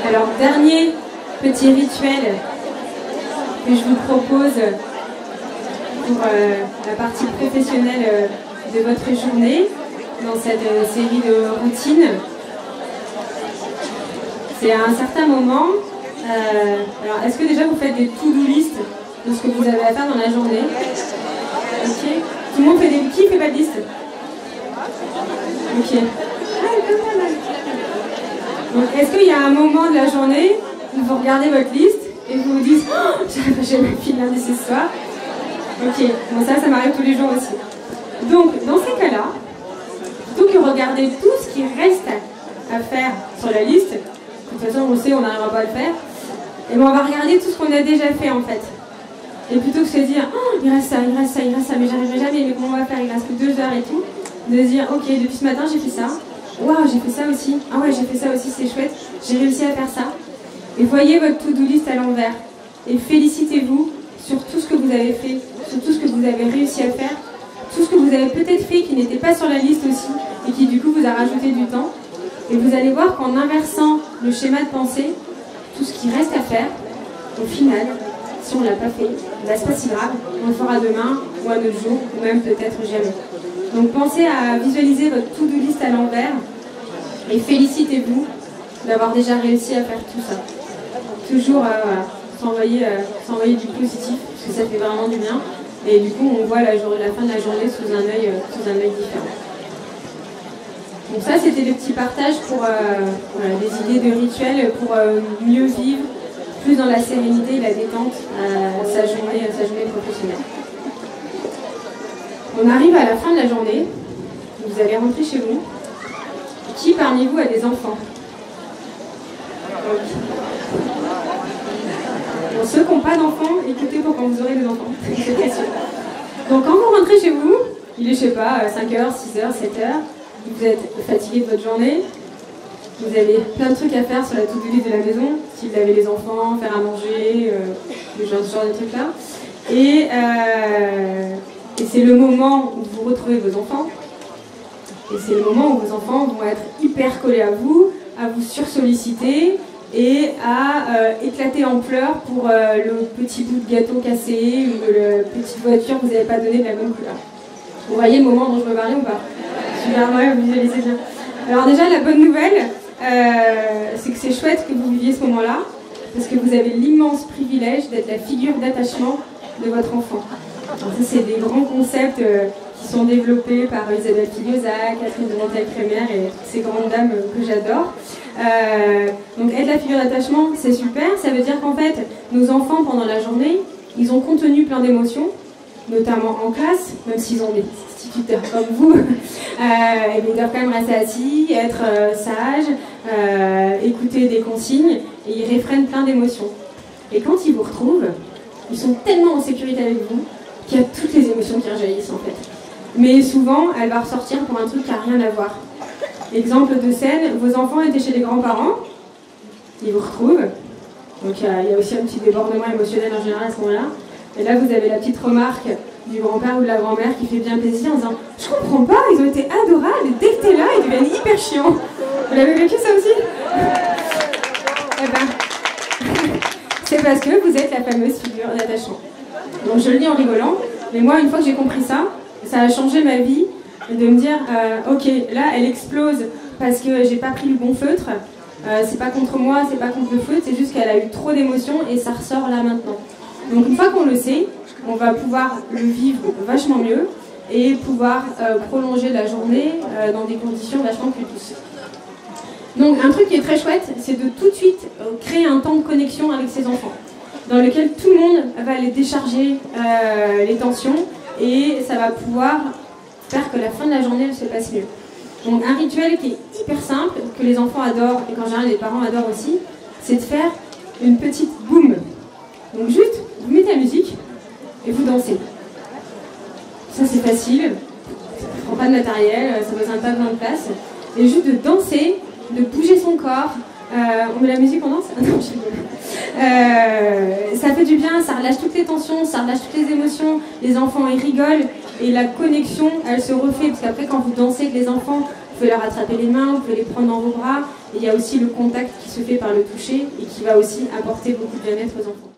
Alors, dernier petit rituel que je vous propose pour la partie professionnelle de votre journée, dans cette série de routines. C'est à un certain moment, alors est-ce que déjà vous faites des to-do list de ce que vous avez à faire dans la journée? Ok. Tout le monde fait des... Qui fait pas de liste? Ok. Donc est-ce qu'il y a un moment de la journée où vous regardez votre liste et vous vous dites oh, j'ai jamais fini lundi ce soir? Ok, bon ça m'arrive tous les jours aussi. Donc dans ces cas-là, plutôt que regarder tout ce qui reste à faire sur la liste, de toute façon on sait on n'arrivera pas à le faire, et bien on va regarder tout ce qu'on a déjà fait en fait. Et plutôt que de se dire oh, il reste ça, il reste ça, il reste ça, mais j'arriverai jamais, mais comment on va faire? Il reste que 2 heures et tout. De se dire ok, depuis ce matin j'ai fait ça, waouh j'ai fait ça aussi, ah ouais j'ai fait ça aussi, c'est chouette, j'ai réussi à faire ça. Et voyez votre to-do list à l'envers et félicitez-vous sur tout ce que vous avez fait, sur tout ce que vous avez réussi à faire, tout ce que vous avez peut-être fait qui n'était pas sur la liste aussi et qui du coup vous a rajouté du temps. Et vous allez voir qu'en inversant le schéma de pensée, tout ce qui reste à faire, au final, si on ne l'a pas fait, c'est pas si grave, on le fera demain ou un autre jour, ou même peut-être jamais. Donc pensez à visualiser votre to-do list à l'envers et félicitez-vous d'avoir déjà réussi à faire tout ça. Toujours s'envoyer du positif, parce que ça fait vraiment du bien. Et du coup, on voit la fin de la journée sous un œil différent. Donc ça, c'était le petit partage pour des idées de rituels pour mieux vivre, plus dans la sérénité et la détente, sa journée professionnelle. On arrive à la fin de la journée, vous allez rentrer chez vous. Qui parmi vous a des enfants? Pour ceux qui n'ont pas d'enfants, écoutez pour quand vous aurez des enfants, c'est précieux. Donc quand vous rentrez chez vous, il est, je sais pas, 5h, 6h, 7h, vous êtes fatigué de votre journée, vous avez plein de trucs à faire sur la to-do list de la maison, si vous avez les enfants, faire à manger, ce genre de trucs-là. Et c'est le moment où vous retrouvez vos enfants, et c'est le moment où vos enfants vont être hyper collés à vous sursolliciter, et à éclater en pleurs pour le petit bout de gâteau cassé ou la petite voiture que vous n'avez pas donné de la bonne couleur. Vous voyez le moment dont je veux parler ou pas? Super, ouais, vous visualisez bien. Alors déjà, la bonne nouvelle, c'est que c'est chouette que vous viviez ce moment-là, parce que vous avez l'immense privilège d'être la figure d'attachement de votre enfant. Alors ça, c'est des grands concepts qui sont développés par Isabelle Filiosa, Catherine de Montel-Crémer et toutes ces grandes dames que j'adore. Donc être la figure d'attachement, c'est super. Ça veut dire qu'en fait, nos enfants, pendant la journée, ils ont contenu plein d'émotions, notamment en classe, même s'ils ont des instituteurs comme vous, ils doivent quand même rester assis, être sages, écouter des consignes, et ils réfrènent plein d'émotions. Et quand ils vous retrouvent, ils sont tellement en sécurité avec vous qu'il y a toutes les émotions qui rejaillissent en fait. Mais souvent, elle va ressortir pour un truc qui n'a rien à voir. Exemple de scène, vos enfants étaient chez les grands-parents, ils vous retrouvent, donc il y a aussi un petit débordement émotionnel en général à ce moment-là, et là vous avez la petite remarque du grand-père ou de la grand-mère qui fait bien plaisir en disant « Je comprends pas, ils ont été adorables, et dès que t'es là, ils deviennent hyper chiants. » Vous l'avez vécu ça aussi? Eh ben, c'est parce que vous êtes la fameuse figure d'attachement. Donc je le dis en rigolant, mais moi une fois que j'ai compris ça, ça a changé ma vie. De me dire, ok, là elle explose parce que j'ai pas pris le bon feutre, c'est pas contre moi, c'est pas contre le feutre, c'est juste qu'elle a eu trop d'émotions et ça ressort là maintenant. Donc une fois qu'on le sait, on va pouvoir le vivre vachement mieux et pouvoir prolonger la journée dans des conditions vachement plus douces. Donc un truc qui est très chouette, c'est de tout de suite créer un temps de connexion avec ses enfants, dans lequel tout le monde va aller décharger les tensions et ça va pouvoir faire que la fin de la journée elle se passe mieux. Donc un rituel qui est hyper simple, que les enfants adorent et qu'en général les parents adorent aussi, c'est de faire une petite boum. Donc juste, vous mettez la musique et vous dansez. Ça c'est facile, ça ne prend pas de matériel, ça ne besoin pas besoin de place. Et juste de danser, de bouger son corps. On met la musique, on danse? Non, je rigole. Ça fait du bien, ça relâche toutes les tensions, ça relâche toutes les émotions. Les enfants ils rigolent et la connexion elle se refait parce qu'après quand vous dansez avec les enfants, Vous pouvez leur attraper les mains, vous pouvez les prendre dans vos bras. Et il y a aussi le contact qui se fait par le toucher et qui va aussi apporter beaucoup de bien-être aux enfants.